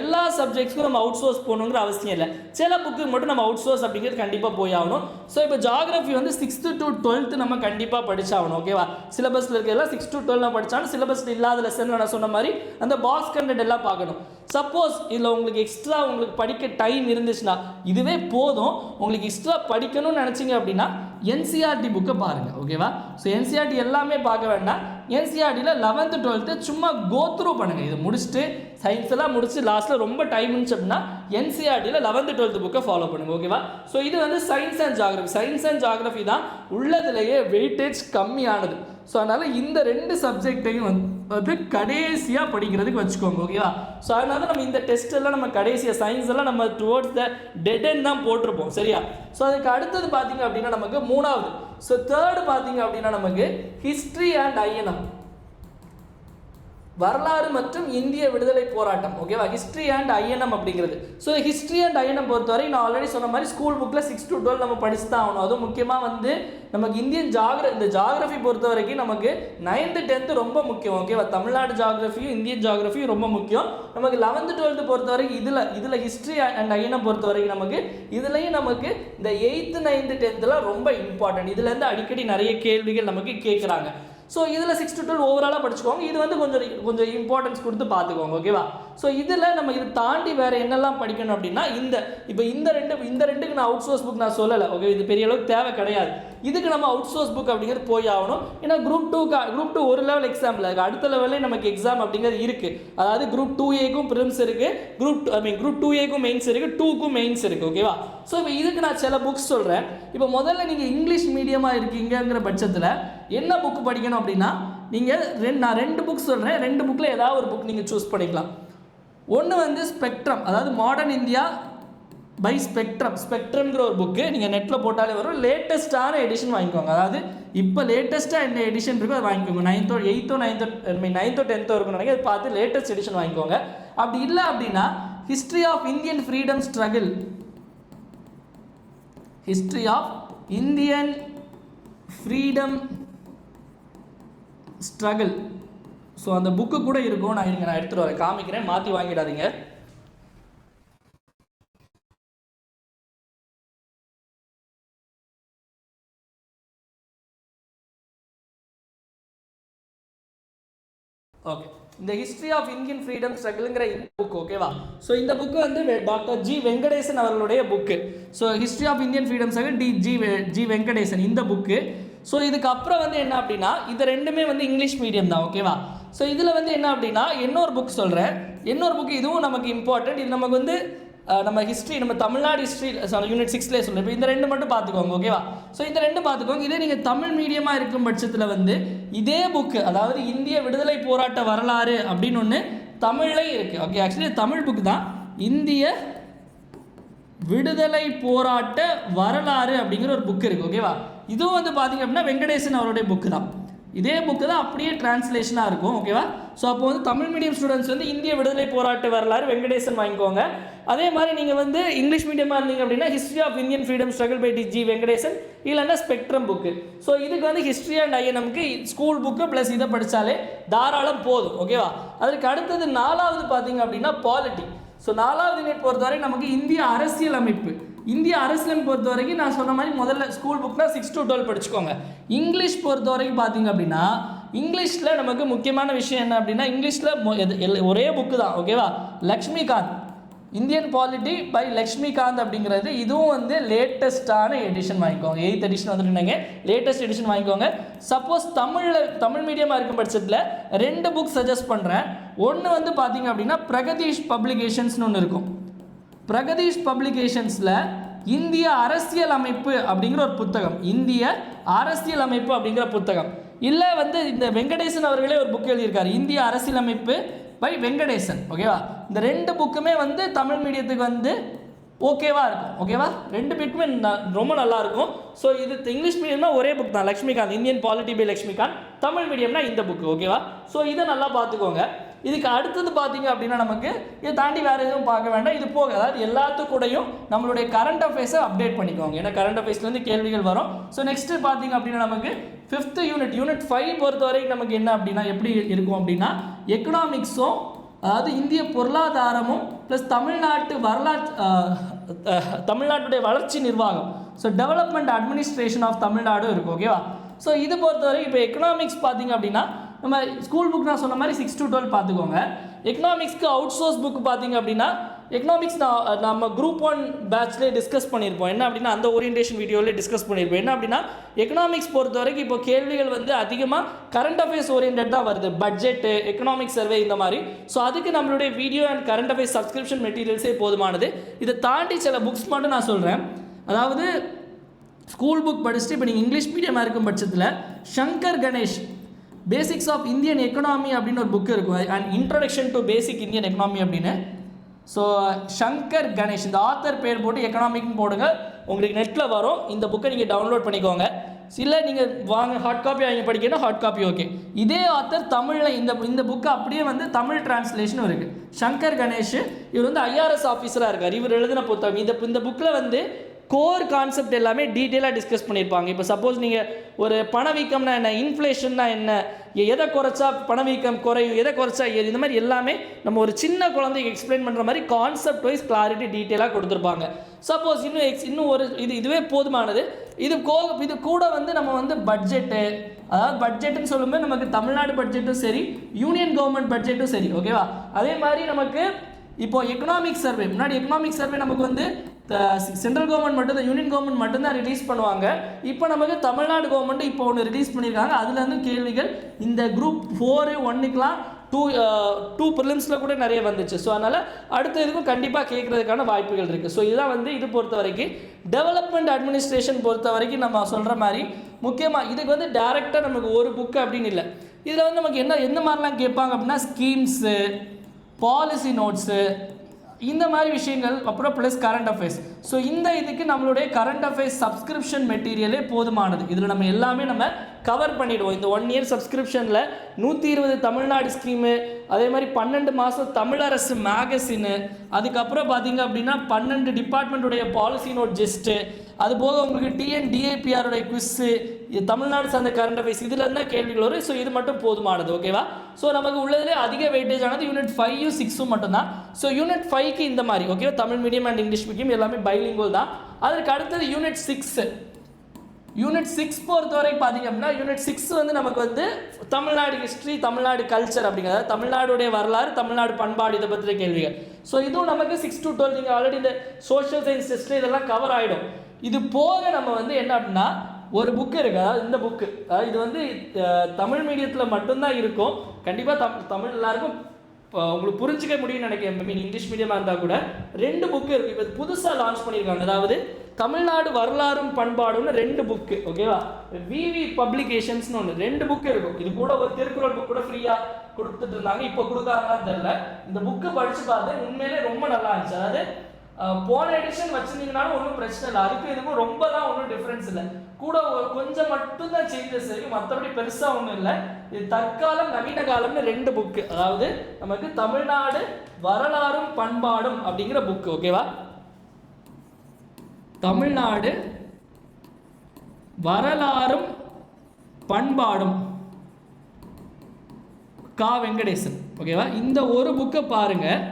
எல்லா சப்ஜெக்ட்ஸ்க்கும் நம்ம அவுட் சோர்ஸ் போகணுங்கிற அவசியம் இல்லை. சில புக்கு மட்டும் நம்ம அவுட் சோர்ஸ் அப்படிங்கிறது கண்டிப்பாக போய் ஆகணும். ஸோ இப்போ ஜாகிரஃபி வந்து 6th to 12th நம்ம கண்டிப்பாக படிச்சாகணும். ஓகேவா? சிலபஸில் இருக்கிறதெல்லாம் 6 to 12 படித்தாலும் சிலபஸில் இல்லாத லெசனில் நான் சொன்ன மாதிரி அந்த பாக்ஸ் கண்டென்ட் எல்லாம் பார்க்கணும். சப்போஸ் இதில் உங்களுக்கு எக்ஸ்ட்ரா உங்களுக்கு படிக்க டைம் இருந்துச்சுன்னா இதுவே போதும். உங்களுக்கு எக்ஸ்ட்ரா படிக்கணும்னு நினச்சிங்க அப்படின்னா என்சிஆர்டி புக்கை பாருங்கள். ஓகேவா? ஸோ என்சிஆர்டி எல்லாமே பார்க்க வேண்டாம். என்சிஆர்டியில் 11th 12th சும்மா கோ த்ரூ பண்ணுங்கள். இது முடிச்சுட்டு சயின்ஸ் எல்லாம் முடிச்சு லாஸ்ட்டில் ரொம்ப டைம் இருந்துச்சு அப்படின்னா என்சிஆர்டியில் 11th 12th புக்கை ஃபாலோ பண்ணுங்கள். ஓகேவா? ஸோ இது வந்து சயின்ஸ் அண்ட் ஜாகிரஃபி தான் உள்ளதுலேயே வெயிட்டேஜ் கம்மியானது. ஸோ அதனால் இந்த 2 சப்ஜெக்டையும் வந்து கடைசியாக படிக்கிறதுக்கு வச்சுக்கோங்க. ஓகேவா? ஸோ அதனால நம்ம இந்த டெஸ்ட் எல்லாம் நம்ம கடைசியாக சயின்ஸ் எல்லாம் நம்ம டுவோர்ட்ஸ் த டெட் எண்ட் தான் போட்டிருப்போம். சரியா? ஸோ அதுக்கு அடுத்தது பார்த்தீங்க அப்படின்னா நமக்கு 3வது. ஸோ 3rd பார்த்தீங்க அப்படின்னா நமக்கு ஹிஸ்ட்ரி அண்ட் ஐஎன்எம், வரலாறு மற்றும் இந்திய விடுதலை போராட்டம். ஓகேவா? ஹிஸ்ட்ரி அண்ட் ஐஎன்எம் அப்படிங்கிறது. ஸோ ஹிஸ்ட்ரி அண்ட் ஐஎன்எம் பொறுத்தவரை நான் ஆல்ரெடி சொன்ன மாதிரி ஸ்கூல் புக்கில் 6 to 12 நம்ம படிச்சு தான் ஆகணும். அதுவும் முக்கியமாக வந்து நமக்கு இந்தியன் இந்த ஜாகிரஃபி பொறுத்த வரைக்கும் நமக்கு 9th 10th ரொம்ப முக்கியம். ஓகேவா? தமிழ்நாடு ஜாகிரஃபியும் இந்தியன் ஜாகிரஃபியும் ரொம்ப முக்கியம். நமக்கு 11th 12th பொறுத்த வரைக்கும் இதில் ஹிஸ்ட்ரி அண்ட் ஐஎன்எம் பொறுத்த வரைக்கும் நமக்கு இதுலேயும் நமக்கு இந்த 8th 9th 10th ரொம்ப இம்பார்ட்டன்ட். இதுலேருந்து அடிக்கடி நிறைய கேள்விகள் நமக்கு கேட்குறாங்க. ஸோ இதில் 6 to 12 ஓவராலாக படிச்சுக்கோங்க. இது வந்து கொஞ்சம் இம்பார்ட்டன்ஸ் கொடுத்து பார்த்துக்கோங்க. ஓகேவா? ஸோ இதில் நம்ம இதை தாண்டி வேறு என்னெல்லாம் படிக்கணும் அப்படின்னா இப்போ இந்த ரெண்டுக்கு நான் அவுட் சோர்ஸ் புக் நான் சொல்லலை. ஓகே? இது பெரிய அளவுக்கு தேவை கிடையாது. இதுக்கு நம்ம அவுட் சோர்ஸ் புக் அப்படிங்கிறது போய் ஆகணும். ஏன்னா குரூப் 2 ஒரு லெவல் எக்ஸாமில் இருக்குது. அடுத்த லெவலே நமக்கு எக்ஸாம் அப்படிங்கிறது இருக்குது. அதாவது குரூப் 2A-க்கும் ப்ரிலிம்ஸ் இருக்குது, குரூப் 2A-க்கும் மெயின்ஸ் இருக்குது, 2க்கும் மெயின்ஸ் இருக்குது. ஓகேவா? ஸோ இப்போ இதுக்கு நான் சில புக்ஸ் சொல்கிறேன். இப்போ முதல்ல நீங்கள் இங்கிலீஷ் மீடியமாக இருக்கீங்கிற பட்சத்தில் என்ன புக் படிக்கணும் அப்படின்னா நான் 2 புக்ஸ் சொல்கிறேன். 2 புக்கில் ஏதாவது ஒரு புக் நீங்கள் சூஸ் பண்ணிக்கலாம். ஒன்று வந்து ஸ்பெக்ட்ரம், அதாவது மாடர்ன் இந்தியா பை ஸ்பெக்ட்ரம்ங்கிற ஒரு புக்கு. நீங்கள் நெட்டில் போட்டாலே வரும். லேட்டஸ்ட்டான எடிஷன் வாங்கிக்கோங்க. அதாவது இப்போ லேட்டஸ்ட்டாக என்ன எடிஷன் இருக்கோ அதை வாங்கிக்கோங்க. 9th 9th 10th இருக்குன்னு நினைக்கிறேன். அதை பார்த்து லேட்டஸ்ட் எடிஷன் வாங்கிக்கோங்க. அப்படி இல்லை அப்படின்னா history of Indian freedom struggle. So அந்த புக்கு கூட இருக்கும். நான் எடுத்துகிட்டு வரேன், காமிக்கிறேன், மாற்றி வாங்கிடாதீங்க. ஓகே, இந்த ஹிஸ்ட்ரி ஆஃப் இந்தியன் ஃப்ரீடம் ஸ்ட்ரகிள்ங்கிற இந்த புக். ஓகேவா? ஸோ இந்த புக்கு வந்து டாக்டர் ஜி வெங்கடேசன் அவர்களுடைய book. So history of Indian freedom struggle G Venkatesan இந்த புக்கு. ஸோ இதுக்கப்புறம் வந்து என்ன அப்படின்னா இது ரெண்டுமே வந்து இங்கிலீஷ் மீடியம் தான். ஓகேவா? ஸோ இதில் வந்து என்ன அப்படின்னா இன்னொரு புக் சொல்கிறேன். இன்னொரு புக் இதுவும் நமக்கு இம்பார்ட்டன்ட். இது நமக்கு வந்து நம்ம ஹிஸ்ட்ரி, நம்ம தமிழ்நாடு ஹிஸ்ட்ரி யூனிட் 6லேயே சொல்கிறேன். இப்போ இந்த 2 மட்டும் பார்த்துக்கோங்க. ஓகேவா? ஸோ இந்த 2 பார்த்துக்கோங்க. இதே நீங்கள் தமிழ் மீடியமாக இருக்கும் பட்சத்தில் வந்து இதே புக்கு, அதாவது இந்திய விடுதலை போராட்ட வரலாறு அப்படின்னு ஒன்று தமிழ்லையும் இருக்குது. ஓகே, ஆக்சுவலி தமிழ் புக்கு தான். இந்திய விடுதலை போராட்ட வரலாறு அப்படிங்கிற ஒரு புக் இருக்குது. ஓகேவா? இதுவும் வந்து பார்த்தீங்க அப்படின்னா வெங்கடேசன் அவருடைய புக்கு தான். இதே புக்கு தான் அப்படியே டிரான்ஸ்லேஷனாக இருக்கும். ஓகேவா? ஸோ அப்போ வந்து தமிழ் மீடியம் ஸ்டூடெண்ட்ஸ் வந்து இந்திய விடுதலை போராட்ட வரலாறு வெங்கடேசன் வாங்கிக்கோங்க. அதே மாதிரி நீங்கள் வந்து இங்கிலீஷ் மீடியமாக இருந்தீங்க அப்படின்னா history of Indian freedom struggle by G Venkatesan, இல்லைன்னா ஸ்பெக்ட்ரம் புக்கு. ஸோ இதுக்கு வந்து ஹிஸ்ட்ரி அண்ட் ஐஎன்எம்க்கு ஸ்கூல் புக்கு ப்ளஸ் இதை படித்தாலே தாராளம் போதும். ஓகேவா? அதுக்கு அடுத்தது 4வது பார்த்தீங்க அப்படின்னா பாலிட்டி. ஸோ 4வது யூனிட் பொறுத்தவரை நமக்கு இந்திய அரசியலமைப்பு. இந்திய அரசியலமைப்பு பொறுத்த வரைக்கும் நான் சொன்ன மாதிரி முதல்ல ஸ்கூல் புக்னா 6 to 12 படிச்சுக்கோங்க. இங்கிலீஷ் பொறுத்த வரைக்கும் பார்த்தீங்க அப்படின்னா இங்கிலீஷில் நமக்கு முக்கியமான விஷயம் என்ன அப்படின்னா இங்கிலீஷில் ஒரே புக்கு தான், ஓகேவா? Lakshmikanth, Indian polity by Lakshmikanth அப்படிங்கிறது. இதுவும் வந்து லேட்டஸ்ட்டான எடிஷன் வாங்கிக்கோங்க. 8th எடிஷன் வந்துட்டுங்க, லேட்டஸ்ட் எடிஷன் வாங்கிக்கோங்க. சப்போஸ் தமிழ் மீடியமாக இருக்கும் பட்சத்தில் 2 புக் சஜஸ்ட் பண்ணுறேன். ஒன்று வந்து பார்த்தீங்க அப்படின்னா பிரகதீஷ் பப்ளிகேஷன்ஸ்னு ஒன்று இருக்கும். பிரகதீஷ் பப்ளிகேஷன்ஸில் இந்திய அரசியலமைப்பு அப்படிங்கிற ஒரு புத்தகம், இந்திய அரசியலமைப்பு அப்படிங்கிற புத்தகம். இல்லை வந்து இந்த வெங்கடேசன் அவர்களே ஒரு புக் எழுதியிருக்காரு, இந்திய அரசியலமைப்பு பை வெங்கடேசன், ஓகேவா? இந்த 2 புக்குமே வந்து தமிழ் மீடியத்துக்கு வந்து ஓகேவா இருக்கும், ஓகேவா? 2 புக்குமே ரொம்ப நல்லா இருக்கும். ஸோ இது இங்கிலீஷ் மீடியம்னா ஒரே புக் தான், Laxmikanth, Indian polity by Laxmikanth. Tamil மீடியம்னா இந்த புக்கு, ஓகேவா? ஸோ இதை நல்லா பார்த்துக்கோங்க. இதுக்கு அடுத்தது பார்த்தீங்க அப்படின்னா நமக்கு இதை தாண்டி வேறு எதுவும் பார்க்க வேண்டாம். இது போக அதாவது எல்லாத்துக்கூடையும் நம்மளுடைய கரண்ட் அஃபேர்ஸை அப்டேட் பண்ணிக்கோங்க. ஏன்னா கரண்ட் அஃபேர்ஸ்லேருந்து கேள்விகள் வரும். ஸோ நெக்ஸ்ட்டு பார்த்தீங்க அப்படின்னா நமக்கு 5th யூனிட் 5 பொறுத்த வரைக்கும் நமக்கு என்ன அப்படின்னா எப்படி இருக்கும் அப்படின்னா எக்கனாமிக்ஸும், அதாவது இந்திய பொருளாதாரமும் ப்ளஸ் தமிழ்நாட்டுடைய வளர்ச்சி நிர்வாகம், so development administration of Tamil Nadu இருக்கும், ஓகேவா? ஸோ இது பொறுத்தவரைக்கும் இப்போ எக்கனாமிக்ஸ் பார்த்தீங்க அப்படின்னா நம்ம ஸ்கூல் புக் நான் சொன்ன மாதிரி 6 to 12 பார்த்துக்கோங்க. எக்கனாமிக்ஸ்க்கு அவுட் சோர்ஸ் புக் பார்த்தீங்க அப்படின்னா எக்கனாமிக்ஸ் நம்ம குரூப் 1 பேட்ச்லேயே டிஸ்கஸ் பண்ணியிருப்போம். என்ன அப்படின்னா அந்த ஓரியன்டேஷன் வீடியோவிலே டிஸ்கஸ் பண்ணியிருப்போம். என்ன அப்படின்னா எக்கனாமிக்ஸ் பொறுத்த வரைக்கும் இப்போ கேள்விகள் வந்து அதிகமாக கரண்ட் அஃபேர்ஸ் ஓரியன்ட் தான் வருது, பட்ஜெட்டு, எக்கனாமிக் சர்வே இந்த மாதிரி. ஸோ அதுக்கு நம்மளுடைய video and current affairs subscription மெட்டீரியல்ஸே போதுமானது. இதை தாண்டி சில புக்ஸ் மட்டும் நான் சொல்கிறேன். அதாவது ஸ்கூல் புக் படிச்சுட்டு இப்போ நீங்கள் இங்கிலீஷ் மீடியமாக இருக்கும் பட்சத்தில் Shankar Ganesh basics of Indian economy அப்படின்னு ஒரு புக்கு இருக்கும், and introduction to basic Indian economy அப்படின்னு. ஸோ சங்கர் கணேஷ் இந்த ஆத்தர் பேர் போட்டு எக்கனாமிக்னு போடுங்க, உங்களுக்கு நெட்டில் வரும். இந்த புக்கை நீங்கள் டவுன்லோட் பண்ணிக்கோங்க. இல்லை நீங்கள் வாங்க ஹார்ட் காப்பி வாங்கி படிக்கணும், ஹார்ட் காப்பி ஓகே. இதே ஆத்தர் தமிழில் இந்த புக்கு அப்படியே வந்து தமிழ் டிரான்ஸ்லேஷனும் இருக்குது. சங்கர் கணேஷ் இவர் வந்து IRS ஆஃபீஸராக இருக்கார். இவர் எழுதின புத்தகம் இந்த புக்கில் வந்து கோர் கான்செப்ட் எல்லாமே டீட்டெயிலாக டிஸ்கஸ் பண்ணியிருப்பாங்க. இப்போ சப்போஸ் நீங்கள் ஒரு பணவீக்கம்னா என்ன, இன்ஃப்ளேஷன்னா என்ன, எதை குறைச்சா பணவீக்கம் குறையும், எதை குறைச்சா இந்த மாதிரி எல்லாமே நம்ம ஒரு சின்ன குழந்தைக்கு எக்ஸ்பிளைன் பண்ணுற மாதிரி கான்செப்ட் வைஸ் கிளாரிட்டி டீட்டெயிலாக கொடுத்துருப்பாங்க. சப்போஸ் இன்னும் ஒரு இதுவே போதுமானது. இது கூட வந்து நம்ம வந்து பட்ஜெட்டு, அதாவது பட்ஜெட்டுன்னு சொல்லும்போது நமக்கு தமிழ்நாடு பட்ஜெட்டும் சரி, யூனியன் கவர்மெண்ட் பட்ஜெட்டும் சரி, ஓகேவா? அதே மாதிரி நமக்கு இப்போ எக்கனாமிக் சர்வே, முன்னாடி எக்கனாமிக் சர்வே நமக்கு வந்து சென்ட்ரல் கவர்மெண்ட் மட்டும் தான், யூனியன் கவர்மெண்ட் மட்டும்தான் ரிலீஸ் பண்ணுவாங்க. இப்போ நமக்கு தமிழ்நாடு கவர்மெண்ட் இப்போ ஒன்று ரிலீஸ் பண்ணியிருக்காங்க. அதுலேருந்து கேள்விகள் இந்த குரூப் 4 1க்குலாம் 2 ப்ரிலிம்ஸில் கூட நிறைய வந்துச்சு. ஸோ அதனால் அடுத்த இதுக்கும் கண்டிப்பாக கேட்குறதுக்கான வாய்ப்புகள் இருக்குது. ஸோ இதுதான் வந்து இது பொறுத்த வரைக்கும் டெவலப்மெண்ட் அட்மினிஸ்ட்ரேஷன் பொறுத்த வரைக்கும் நம்ம சொல்கிற மாதிரி முக்கியமாக இதுக்கு வந்து டேரெக்டாக நமக்கு ஒரு புக்கு அப்படின்னு இல்லை. இதில் வந்து நமக்கு என்ன மாதிரிலாம் கேட்பாங்க அப்படின்னா ஸ்கீம்ஸு, பாலிசி நோட்ஸு, இந்த மாதிரி விஷயங்கள், அப்புறம் ப்ளஸ் கரண்ட் அஃபேர்ஸ். ஸோ இதுக்கு நம்மளுடைய கரண்ட் அஃபேர்ஸ் சப்ஸ்கிரிப்ஷன் மெட்டீரியலே போதுமானது. இதில் நம்ம எல்லாமே நம்ம கவர் பண்ணிவிடுவோம். இந்த 1 year சப்ஸ்கிரிப்ஷனில் 120 தமிழ்நாடு ஸ்கீமு, அதே மாதிரி 12 மாதம் தமிழரசு மேகசினு, அதுக்கப்புறம் பார்த்தீங்க அப்படின்னா 12 டிபார்ட்மெண்ட்டுடைய பாலிசி நோட் ஜெஸ்ட்டு, அது போக உங்களுக்கு TNDAPRடைய குவிஸ்ஸு, தமிழ்நாடு சார்ந்த கரண்ட் அஃபேர்ஸ், இதில் இருந்தால் கேள்விகள் வரும். ஸோ இது மட்டும் போதுமானது, ஓகேவா? ஸோ நமக்கு உள்ளதிலே அதிக வெயிட்டேஜ் ஆனது யூனிட் 5 6 மட்டும்தான். ஸோ யூனிட் 5க்கு இந்த மாதிரி, ஓகேவா? Tamil medium and English medium எல்லாமே பைலிங்குவல் தான். அதற்கு அடுத்தது யூனிட் 6 பொறுத்தவரைக்கும் பார்த்தீங்க அப்படின்னா யூனிட் 6 வந்து நமக்கு வந்து தமிழ்நாடு ஹிஸ்ட்ரி, தமிழ்நாடு கல்ச்சர் அப்படிங்கிறது, தமிழ்நாடுடைய வரலாறு, தமிழ்நாடு பண்பாடு, இதை பற்றிய கேள்விகள். ஸோ இதுவும் நமக்கு 6 to 12 நீங்கள் ஆல்ரெடி இந்த சோஷியல் சயின்ஸ் டெஸ்ட்டில் இதெல்லாம் கவர் ஆகிடும். இது போக நம்ம வந்து என்ன அப்படின்னா ஒரு புக்கு இருக்குது, அதாவது இந்த புக்கு, அதாவது இது வந்து தமிழ் மீடியத்தில் மட்டும்தான் இருக்கும். கண்டிப்பாக தமிழ் எல்லாருக்கும் உங்களுக்கு புரிஞ்சிக்க முடியும்னு நினைக்கிறேன். இங்கிலீஷ் மீடியமாக இருந்தால் கூட 2 புக்கு இருக்குது. இப்போ புதுசாக லான்ச் பண்ணியிருக்காங்க. அதாவது தமிழ்நாடு வரலாறும் பண்பாடுன்னு 2 புக்கு, ஓகேவா? VV பப்ளிகேஷன்ஸ்னு ஒன்று 2 புக்கு இருக்கும். இது கூட ஒரு திருக்குறள் புக் கூட ஃப்ரீயாக கொடுத்துட்டு இருந்தாங்க. இப்போ கொடுக்காங்கன்னு தெரியல. இந்த புக்கு படித்து பார்த்து உண்மையிலே ரொம்ப நல்லா இருந்துச்சு. அதாவது போன எடிஷன் வச்சுருந்தீங்கனாலும் ஒன்றும் பிரச்சனை இல்லை. அதுக்கும் இதுக்கும் ரொம்ப தான் ஒன்றும் டிஃப்ரென்ஸ் இல்லை. கூட கொஞ்சம் மட்டும்தான் சேஞ்சஸ் இருக்குது, மற்றபடி பெருசாக ஒன்றும் இல்லை. இது தற்காலம் நவீன காலம்னு 2 புக்கு, அதாவது நமக்கு தமிழ்நாடு வரலாறும் பண்பாடும் அப்படிங்கிற புக்கு, ஓகேவா? தமிழ்நாடு வரலாறும் பண்பாடும் கா. வெங்கடேசன், ஓகேவா? இந்த ஒரு புக்கை பாருங்கள்.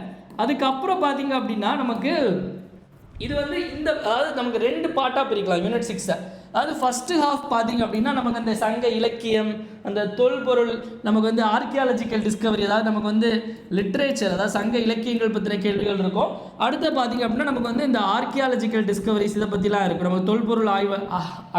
அதுக்கப்புறம் பார்த்தீங்க அப்படின்னா நமக்கு இது வந்து இந்த அதாவது நமக்கு 2 பார்ட்டாக பிரிக்கலாம் யூனிட் 6. அதாவது ஃபஸ்ட்டு ஹாஃப் பார்த்தீங்க அப்படின்னா நமக்கு அந்த சங்க இலக்கியம், அந்த தொல்பொருள், நமக்கு வந்து ஆர்கியாலஜிக்கல் டிஸ்கவரி, அதாவது நமக்கு வந்து லிட்ரேச்சர், அதாவது சங்க இலக்கியங்கள் பற்றின கேள்விகள் இருக்கும். அடுத்து பார்த்தீங்க அப்படின்னா நமக்கு வந்து இந்த ஆர்கியாலஜிக்கல் டிஸ்கவரிஸ் இதை பற்றிலாம் இருக்கும், நமக்கு தொல்பொருள் ஆய்வு,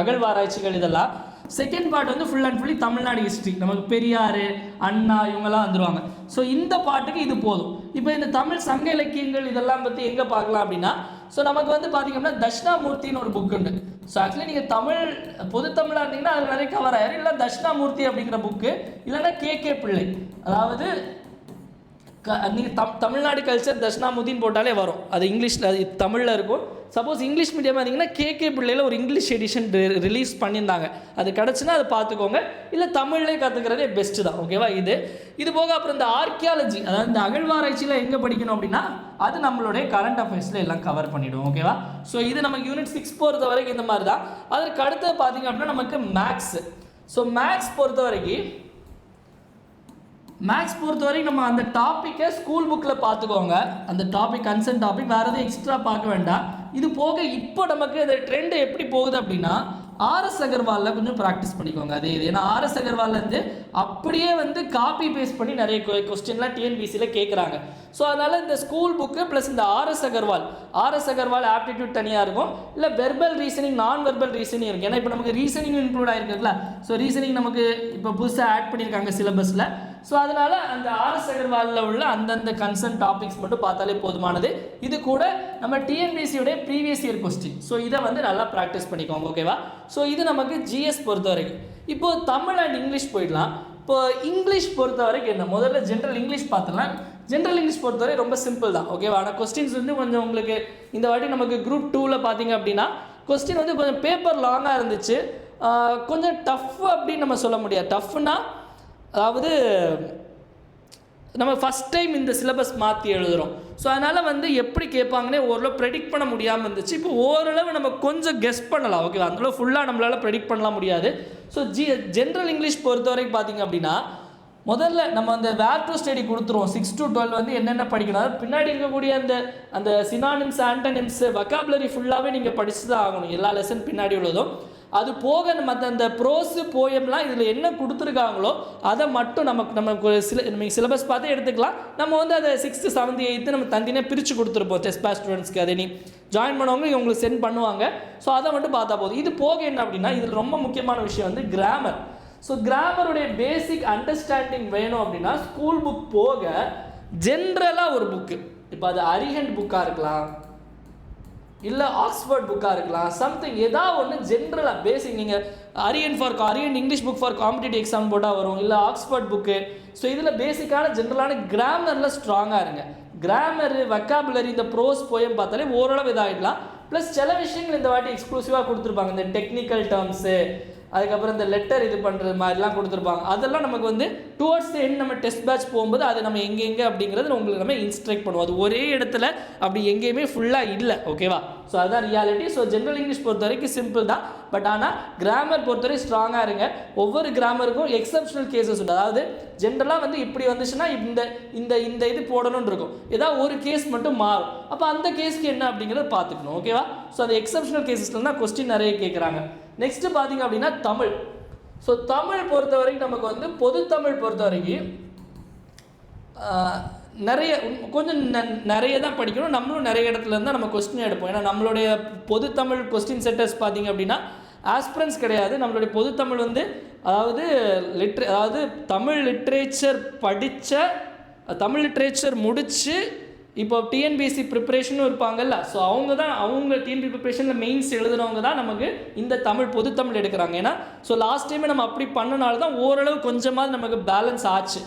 அகழ்வாராய்ச்சிகள் இதெல்லாம். செகண்ட் பார்ட் வந்து full and fully Tamil Nadu history, நமக்கு பெரியார், அண்ணா இவங்கெல்லாம் வந்துடுவாங்க. ஸோ இந்த பாட்டுக்கு இது போதும். இப்போ இந்த தமிழ் சங்க இலக்கியங்கள் இதெல்லாம் பற்றி எங்கே பார்க்கலாம் அப்படின்னா, ஸோ நமக்கு வந்து பார்த்தீங்கன்னா தட்சிணாமூர்த்தின்னு ஒரு புக் உண்டு. ஸோ ஆக்சுவலி நீங்கள் தமிழ் பொது தமிழாக இருந்தீங்கன்னா அது நிறைய கவர் ஆயிரும். இல்லை தட்சிணாமூர்த்தி அப்படிங்கிற புக்கு, இல்லைன்னா கே பிள்ளை, அதாவது நீங்கள் தமிழ்நாடு கல்ச்சர் தட்சிணாமூர்த்தின்னு போட்டாலே வரும். அது இங்கிலீஷில், அது தமிழில் இருக்கும். சப்போஸ் இங்கிலீஷ் மீடியமாக இருந்தீங்கன்னா கே பிள்ளையில் ஒரு இங்கிலீஷ் எடிஷன் ரிலீஸ் பண்ணியிருந்தாங்க, அது கிடச்சுன்னா அதை பார்த்துக்கோங்க. இல்லை தமிழ்லேயே கற்றுக்கிறதே பெஸ்ட்டு தான். ஓகேவா? இது போக அப்புறம் இந்த ஆர்கியாலஜி, அதாவது இந்த அகழ்வாராய்ச்சியில் எங்கே படிக்கணும் அப்படின்னா அது நம்மளுடைய கரண்ட் அஃபேர்ஸில் எல்லாம் கவர் பண்ணிவிடும். ஓகேவா? ஸோ இது நமக்கு யூனிட் 6 பொறுத்த வரைக்கும் இந்த மாதிரி தான். அதற்கு அடுத்து பார்த்தீங்க அப்படின்னா நமக்கு மேக்ஸ். ஸோ மேக்ஸ் பொறுத்த வரைக்கும் நம்ம அந்த டாப்பிக்கை ஸ்கூல் புக்கில் பார்த்துக்கோங்க. அந்த டாபிக் கன்சர்ன் டாபிக், வேறு எதுவும் எக்ஸ்ட்ரா பார்க்க வேண்டாம். இது போக இப்போ நமக்கு இந்த ட்ரெண்டு எப்படி போகுது அப்படின்னா ஆர்எஸ் அகர்வாலில் கொஞ்சம் ப்ராக்டிஸ் பண்ணிக்கோங்க. அதே இது ஏன்னா ஆர்எஸ் அகர்வால்லேருந்து அப்படியே வந்து காப்பி பேஸ்ட் பண்ணி நிறைய கொஸ்டின்லாம் டிஎன்பிசியில் கேட்குறாங்க. ஸோ அதனால் இந்த ஸ்கூல் புக்கு ப்ளஸ் இந்த ஆர்எஸ் அகர்வால் ஆப்டிடியூட் தனியாக இருக்கும், இல்லை வெர்பல் ரீசனிங், நான் வெர்பல் ரீசனிங் இருக்குது. ஏன்னா இப்போ நமக்கு ரீசனிங் இன்க்ளூட் ஆகிருக்குல்ல. ஸோ ரீசனிங் நமக்கு இப்போ புதுசாக ஆட் பண்ணியிருக்காங்க சிலபஸில். ஸோ அதனால் அந்த ஆர்எஸ் அகர்வாலில் உள்ள அந்தந்த கன்சர்ன் டாபிக்ஸ் மட்டும் பார்த்தாலே போதுமானது. இது கூட நம்ம டிஎன்பிசியோடைய ப்ரீவியஸ் இயர் கொஸ்டின். ஸோ இதை வந்து நல்லா ப்ராக்டிஸ் பண்ணிக்கோங்க. ஓகேவா? ஸோ இது நமக்கு ஜிஎஸ் பொறுத்த வரைக்கும். இப்போது தமிழ் அண்ட் இங்கிலீஷ் போயிடலாம். இப்போ இங்கிலீஷ் பொறுத்த வரைக்கும் என்ன, முதல்ல ஜென்ரல் இங்கிலீஷ் பார்த்துலாம். ஜென்ரல் இங்கிலீஷ் பொறுத்தவரை ரொம்ப சிம்பிள் தான். ஓகேவா? ஆனால் கொஸ்டின்ஸ் வந்து கொஞ்சம் உங்களுக்கு இந்த வாட்டி நமக்கு குரூப் 2ல் பார்த்தீங்க அப்படின்னா கொஸ்டின் வந்து கொஞ்சம் பேப்பர் லாங்காக இருந்துச்சு, கொஞ்சம் டஃப் அப்படின்னு நம்ம சொல்ல முடியாது. டஃப்னா அதாவது நம்ம ஃபஸ்ட் டைம் இந்த சிலபஸ் மாற்றி எழுதுகிறோம். ஸோ அதனால் வந்து எப்படி கேட்பாங்கன்னே ஓரளவு ப்ரெடிக்ட் பண்ண முடியாமல் இருந்துச்சு. இப்போ ஓரளவு நம்ம கொஞ்சம் கெஸ் பண்ணலாம். ஓகேவா? அந்தளவு ஃபுல்லாக நம்மளால் ப்ரெடிக்ட் பண்ணலாம் முடியாது. ஸோ ஜென்ரல் இங்கிலீஷ் பொறுத்த வரைக்கும் பார்த்தீங்க அப்படின்னா முதல்ல நம்ம அந்த வேர் டு ஸ்டடி கொடுத்துருவோம். 6 to 12 வந்து என்னென்ன படிக்கணும், பின்னாடி இருக்கக்கூடிய அந்த சினானிம்ஸ், ஆண்டனிம்ஸ், வொக்காபுலரி ஃபுல்லாகவே நீங்கள் படிச்சு தான் ஆகணும், எல்லா லெசன் பின்னாடி உள்ளதும். அது போக நம்ம அந்த ப்ரோஸு போயம்லாம் இதில் என்ன கொடுத்துருக்காங்களோ அதை மட்டும் நமக்கு சிலபஸ் பார்த்தே எடுத்துக்கலாம். நம்ம வந்து அதை 6th 7th 8th நம்ம தனியாக பிரித்து கொடுத்துருப்போம் டெஸ்ட் பாஸ் ஸ்டூடெண்ட்ஸ்க்கு. அதை நீ ஜாயின் பண்ணவங்க உங்களுக்கு சென்ட் பண்ணுவாங்க. ஸோ அதை மட்டும் பார்த்தா போதும். இது போக என்ன அப்படின்னா இதில் ரொம்ப முக்கியமான விஷயம் வந்து கிராமர். ஸோ கிராமருடைய பேசிக் அண்டர்ஸ்டாண்டிங் வேணும் அப்படின்னா ஸ்கூல் புக் போக ஜென்ரலாக ஒரு புக்கு, இப்போ அது அரிஹண்ட் புக்காக இருக்கலாம், இல்லை ஆக்ஸ்ஃபோர்ட் புக்காக இருக்கலாம், சம்திங் ஏதாவது ஒன்று ஜென்ரலாக பேசிக். நீங்கள் Arihant English book for competitive exam போட்டால் வரும், இல்லை ஆக்ஸ்ஃபோர்ட் புக்கு. ஸோ இதில் பேசிக்கான ஜென்ரலான கிராமரில் ஸ்ட்ராங்காக இருங்க. கிராமரு, வொக்காபுலரி, இந்த ப்ரோஸ் போயம் பார்த்தாலே ஓரளவு இதாகிடலாம். ப்ளஸ் சில விஷயங்கள் இந்த வாட்டி எக்ஸ்க்ளூசிவாக கொடுத்துருப்பாங்க, இந்த டெக்னிக்கல் டேர்ம்ஸு, அதுக்கப்புறம் இந்த லெட்டர் இது பண்ணுறது மாதிரிலாம் கொடுத்துருப்பாங்க. அதெல்லாம் நமக்கு வந்து டுவர்ட்ஸ் த எண்ட் நம்ம டெஸ்ட் பேட்ச் போகும்போது அது நம்ம எங்கே அப்படிங்கிறது உங்களுக்கு நம்ம இன்ஸ்ட்ரக்ட் பண்ணுவோம். அது ஒரே இடத்துல அப்படி எங்கேயுமே ஃபுல்லாக இல்லை. ஓகேவா? ஸோ அதுதான் ரியாலிட்டி. ஸோ ஜென்ரல் இங்கிலீஷ் பொறுத்த வரைக்கும் சிம்பிள் தான். பட் ஆனால் கிராமர் பொறுத்தவரை ஸ்ட்ராங்காக இருங்க. ஒவ்வொரு கிராமருக்கும் எக்ஸப்ஷனல் கேசஸ் உண்டு. அதாவது ஜென்ரலாக வந்து இப்படி வந்துச்சுன்னா இந்த இது போடணும்னு இருக்கும், ஏதாவது ஒரு கேஸ் மட்டும் மாறும். அப்போ அந்த கேஸ்க்கு என்ன அப்படிங்கிறத பார்த்துக்கணும். ஓகேவா? ஸோ அந்த எக்ஸப்ஷனல் கேசஸ்லாம் தான் கொஸ்டின் நிறைய கேட்குறாங்க. நெக்ஸ்ட்டு பார்த்தீங்க அப்படின்னா தமிழ். ஸோ தமிழ் பொறுத்த வரைக்கும் நமக்கு வந்து பொது தமிழ் பொறுத்த வரைக்கும் நிறைய தான் படிக்கணும். நம்மளும் நிறைய இடத்துல இருந்தால் நம்ம கொஸ்டின் எடுப்போம். ஏன்னா நம்மளுடைய பொது தமிழ் கொஸ்டின் செட்டர்ஸ் பார்த்தீங்க அப்படின்னா ஆஸ்பிரன்ஸ் கிடையாது. நம்மளுடைய பொது தமிழ் வந்து அதாவது தமிழ் லிட்ரேச்சர் முடித்து இப்போ டிஎன்பிஎஸ்சி ப்ரிப்பரேஷனும் இருப்பாங்கல்ல. ஸோ அவங்க டிஎன்பி ப்ரிப்பரேஷனில் மெயின்ஸ் எழுதுனவங்க தான் நமக்கு இந்த பொது தமிழ் எடுக்கிறாங்க. ஏன்னா ஸோ லாஸ்ட் டைமே நம்ம அப்படி பண்ணனால தான் ஓரளவு கொஞ்சமாக நமக்கு பேலன்ஸ் ஆச்சு.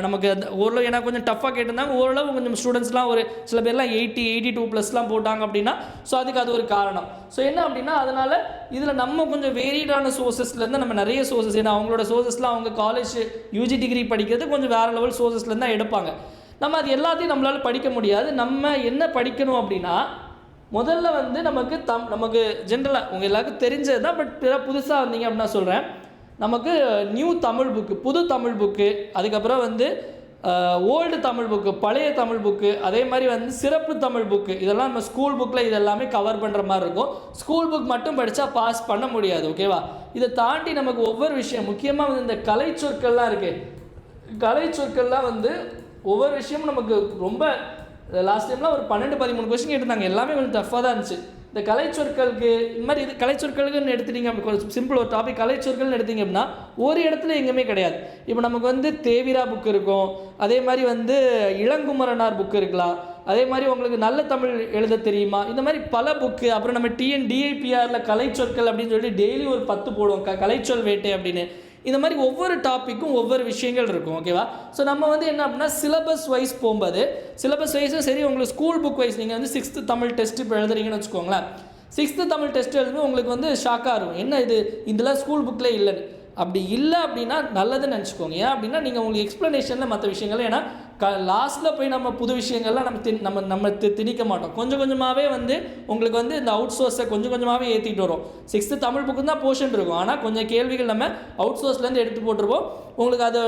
நமக்கு ஓரளவு ஏன்னா கொஞ்சம் டஃப்பாக கேட்டிருந்தாங்க, ஓரளவு கொஞ்சம் ஸ்டூடெண்ட்ஸ்லாம் ஒரு சில பேர்லாம் 82+ போட்டாங்க அப்படின்னா ஸோ அதுக்கு அது ஒரு காரணம். ஸோ என்ன அப்படின்னா அதனால் இதில் நம்ம கொஞ்சம் வேரியடான சோர்ஸஸ்லேருந்து நம்ம நிறைய சோர்ஸஸ், ஏன்னா அவங்களோட சோர்ஸஸ்லாம் அவங்க காலேஜ் யூஜி டிகிரி படிக்கிறது கொஞ்சம் வேறு லெவல் சோர்ஸஸ்லேருந்து தான் எடுப்பாங்க. நம்ம அது எல்லாத்தையும் நம்மளால் படிக்க முடியாது. நம்ம என்ன படிக்கணும் அப்படின்னா முதல்ல வந்து நமக்கு ஜென்ரலாக உங்கள் எல்லாருக்கும் தெரிஞ்சது தான். பட் புதுசாக வந்தீங்க அப்படின்னா சொல்கிறேன், நமக்கு நியூ தமிழ் புக்கு, புது தமிழ் புக்கு, அதுக்கப்புறம் வந்து ஓல்டு தமிழ் புக்கு, பழைய தமிழ் புக்கு, அதே மாதிரி வந்து சிறப்பு தமிழ் புக்கு, இதெல்லாம் நம்ம ஸ்கூல் புக்கில் இதெல்லாமே கவர் பண்ணுற மாதிரி இருக்கும். ஸ்கூல் புக் மட்டும் படித்தா பாஸ் பண்ண முடியாது. ஓகேவா? இதை தாண்டி நமக்கு ஒவ்வொரு விஷயம், முக்கியமாக வந்து இந்த கலை சொற்கள்லாம் இருக்குது. கலை சொற்கள்லாம் வந்து ஒவ்வொரு விஷயமும் நமக்கு ரொம்ப லாஸ்ட் டைம்லாம் ஒரு 12-13 கொஸ்டின் கேட்டிருந்தாங்க. எல்லாமே கொஞ்சம் டஃப்பாக தான் இருந்துச்சு. இந்த கலைச்சொற்களுக்கு இந்த மாதிரி இது கலைச்சொற்களுக்குன்னு எடுத்துட்டிங்க அப்படி சிம்பிள் ஒரு டாபிக் கலைச்சொற்கள்னு எடுத்திங்க அப்படின்னா ஒரு இடத்துல எங்கேயுமே கிடையாது. இப்போ நமக்கு வந்து தேவிரா புக்கு இருக்கும், அதே மாதிரி வந்து இளங்குமரனார் புக்கு இருக்கலாம், அதே மாதிரி உங்களுக்கு நல்ல தமிழ் எழுத தெரியுமா, இந்த மாதிரி பல புக்கு. அப்புறம் நம்ம டிஎன்டிஐபிஆரில் கலைச்சொற்கள் அப்படின்னு சொல்லி டெய்லி ஒரு 10 போடுவோம், கலைச்சொல் வேட்டை அப்படின்னு. இந்த மாதிரி ஒவ்வொரு டாப்பிக்கும் ஒவ்வொரு விஷயங்கள் இருக்கும். ஓகேவா? ஸோ நம்ம வந்து என்ன அப்படின்னா சிலபஸ் வைஸ் போகும்போது சிலபஸ் வைஸும் சரி, உங்களுக்கு ஸ்கூல் புக் வைஸ் நீங்கள் வந்து 6th தமிழ் டெஸ்ட் இப்போ எழுதுறீங்கன்னு வச்சுக்கோங்களேன். 6th தமிழ் டெஸ்ட் எழுதும்போது உங்களுக்கு வந்து ஷாக்காக இருக்கும், என்ன இது இதெல்லாம் ஸ்கூல் புக்கில் இல்லைன்னு. அப்படி இல்லை அப்படின்னா நல்லதுன்னு நினச்சிக்கோங்க. ஏன் அப்படின்னா நீங்கள் உங்களுக்கு எக்ஸ்ப்ளனேஷனில் மற்ற விஷயங்கள், ஏன்னா லாஸ்ட்டில் போய் நம்ம புது விஷயங்கள்லாம் நம்ம திணிக்க மாட்டோம். கொஞ்சம் கொஞ்சமாகவே வந்து உங்களுக்கு வந்து இந்த அவுட் சோர்ஸை கொஞ்சம் கொஞ்சமாகவே ஏற்றிட்டு வரும். 6th தமிழ் புக்கு தான் போர்ஷன் இருக்கும், ஆனால் கொஞ்சம் கேள்விகள் நம்ம அவுட் சோர்ஸ்லேருந்து எடுத்து போட்டுருவோம். உங்களுக்கு அதை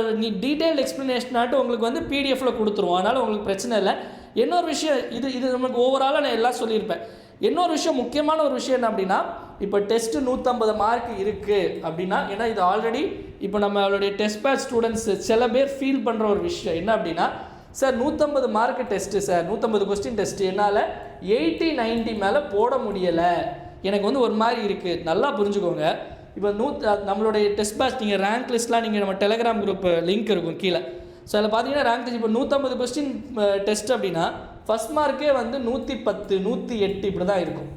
டீட்டெயில் எக்ஸ்ப்ளனேஷனாட்டு உங்களுக்கு வந்து பிடிஎஃப்பில் கொடுத்துருவோம். அதனால் உங்களுக்கு பிரச்சனை இல்லை. இன்னொரு விஷயம், இது நமக்கு ஓவராலாக நான் எல்லாம் சொல்லியிருப்பேன். இன்னொரு விஷயம், முக்கியமான ஒரு விஷயம் என்ன அப்படின்னா, இப்போ டெஸ்ட்டு 150 மார்க் இருக்குது அப்படின்னா, ஏன்னா இது ஆல்ரெடி இப்போ நம்மளுடைய டெஸ்ட் பேட்ச் ஸ்டூடெண்ட்ஸ் சில பேர் ஃபீல் பண்ணுற ஒரு விஷயம் என்ன அப்படின்னா, sir 150 mark test, sir 150 question test என்னால் 80-90 மேலே போட முடியலை, எனக்கு வந்து ஒரு மாதிரி இருக்குது. நல்லா புரிஞ்சுக்கோங்க. இப்போ நம்மளுடைய டெஸ்ட் பேட்ச் நீங்கள் ரேங்க் லிஸ்ட்லாம் நீங்கள் நம்ம டெலிகிராம் குரூப் லிங்க் இருக்கும் கீழே. ஸோ அதில் பார்த்தீங்கன்னா ரேங்க் லிஸ்ட் இப்போ 150 கொஸ்டின் டெஸ்ட் அப்படின்னா ஃபஸ்ட் மார்க்கே வந்து 110, 108 இப்படி தான் இருக்கும்.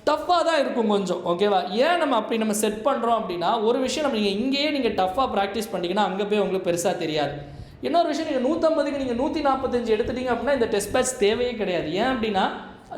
டஃப்பாக தான் இருக்கும் கொஞ்சம். ஓகேவா? ஏன் நம்ம அப்படி நம்ம செட் பண்ணுறோம் அப்படின்னா, ஒரு விஷயம் நம்ம நீங்கள் இங்கேயே நீங்கள் டஃப்பாக ப்ராக்டிஸ் பண்ணிங்கன்னா அங்கே போய் உங்களுக்கு பெருசாக தெரியாது. இன்னொரு விஷயம், நீங்கள் 150க்கு நீங்கள் 145 எடுத்துட்டீங்க அப்படின்னா இந்த டெஸ்ட் பேட்ச் தேவையே கிடையாது. ஏன் அப்படின்னா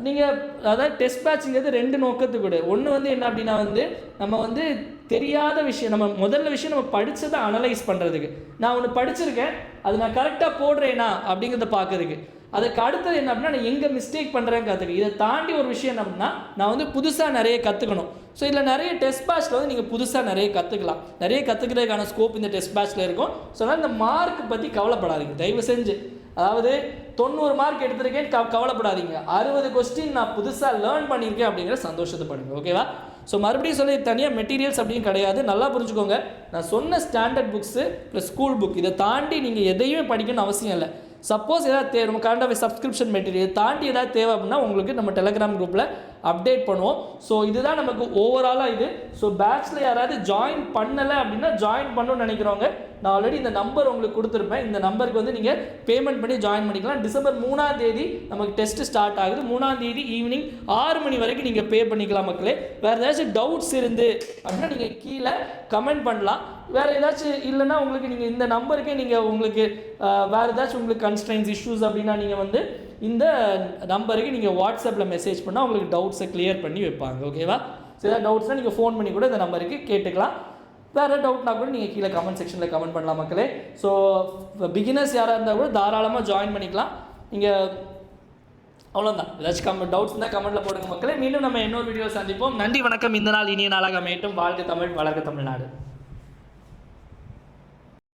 நீங்கள் அதாவது டெஸ்ட் பேட்ச்ங்கிறது 2 நோக்கத்துக்கு. ஒன்று வந்து என்ன அப்படின்னா வந்து நம்ம வந்து தெரியாத விஷயம், நம்ம முதல்ல விஷயம் நம்ம படித்ததை அனலைஸ் பண்ணுறதுக்கு, நான் ஒன்று படிச்சிருக்கேன் அது நான் கரெக்டாக போடுறேனா அப்படிங்கிறத பார்க்கறதுக்கு. அதுக்கு அடுத்தது என்ன அப்படின்னா நான் எங்கே மிஸ்டேக் பண்ணுறேன்னு கற்றுக்க. இதை தாண்டி ஒரு விஷயம் என்ன அப்படின்னா நான் வந்து புதுசாக நிறைய கற்றுக்கணும். ஸோ இதில் நிறைய டெஸ்ட் பேட்ச்சில் வந்து நீங்கள் புதுசாக நிறைய கற்றுக்கலாம். நிறைய கற்றுக்கிறதுக்கான ஸ்கோப் இந்த டெஸ்ட் பேட்ச்சில் இருக்கும். ஸோ அதனால் இந்த மார்க் பற்றி கவலைப்படாதீங்க தயவு செஞ்சு. அதாவது 90 மார்க் எடுத்திருக்கேன் கவலைப்படாதீங்க. 60 கொஸ்டின் நான் புதுசாக லேர்ன் பண்ணியிருக்கேன் அப்படிங்கிற சந்தோஷத்தை பண்ணுங்க. ஓகேவா? ஸோ மறுபடியும் சொல்லி தனியாக மெட்டீரியல்ஸ் அப்படின்னு கிடையாது. நல்லா புரிஞ்சுக்கோங்க. நான் சொன்ன standard books plus school book இதை தாண்டி நீங்கள் எதையுமே படிக்கணும்னு அவசியம் இல்லை. சப்போஸ் ஏதாவது தேவை, நம்ம கரண்ட் சப்ஸ்கிரிப்ஷன் மெட்டீரியல் தாண்டி ஏதாவது தேவை அப்படின்னா உங்களுக்கு நம்ம டெலிகிராம் குரூப்பில் அப்டேட் பண்ணுவோம். ஸோ இதுதான் நமக்கு ஓவராலாக இது. ஸோ பேட்ச்சில் யாராவது ஜாயின் பண்ணலை அப்படின்னா ஜாயின் பண்ணணும்னு நினைக்கிறவங்க, நான் ஆல்ரெடி இந்த நம்பர் உங்களுக்கு கொடுத்துருப்பேன். இந்த நம்பருக்கு வந்து நீங்கள் பேமெண்ட் பண்ணி ஜாயின் பண்ணிக்கலாம். டிசம்பர் 3ஆம் தேதி நமக்கு டெஸ்ட்டு ஸ்டார்ட் ஆகுது. 3ஆம் தேதி ஈவினிங் 6 மணி வரைக்கும் நீங்கள் பே பண்ணிக்கலாம் மக்களே. வேறு ஏதாச்சும் டவுட்ஸ் இருந்து அப்படின்னா நீங்கள் கீழே கமெண்ட் பண்ணலாம். வேறு ஏதாச்சும் இல்லைன்னா உங்களுக்கு நீங்கள் இந்த நம்பருக்கே நீங்கள் உங்களுக்கு வேறு ஏதாச்சும் உங்களுக்கு கன்ஸ்ட்ரைன்ஸ் இஷ்யூஸ் அப்படின்னா நீங்கள் வந்து இந்த நம்பருக்கு நீங்கள் வாட்ஸ்அப்பில் மெசேஜ் பண்ணால் உங்களுக்கு டவுட்ஸை கிளியர் பண்ணி வைப்பாங்க. ஓகேவா? ஸோ ஏதாவது டவுட்ஸ்னால் நீங்கள் ஃபோன் பண்ணி கூட இந்த நம்பருக்கு கேட்டுக்கலாம். வேறு டவுட்னா கூட நீங்கள் கீழே கமெண்ட் செக்ஷனில் கமெண்ட் பண்ணலாம் மக்களே. ஸோ பிகினர்ஸ் யாராக இருந்தால் கூட தாராளமாக ஜாயின் பண்ணிக்கலாம். நீங்கள் அவ்வளோதான். ஏதாச்சும் டவுட்ஸ் இருந்தால் கமெண்ட்டில் போடுங்க மக்களே. மீண்டும் நம்ம இன்னொரு வீடியோ சந்திப்போம். நன்றி, வணக்கம். இந்த நாள் இனிய நாளாக அமையட்டும். வாழ்க தமிழ், வளர்க தமிழ்நாடு.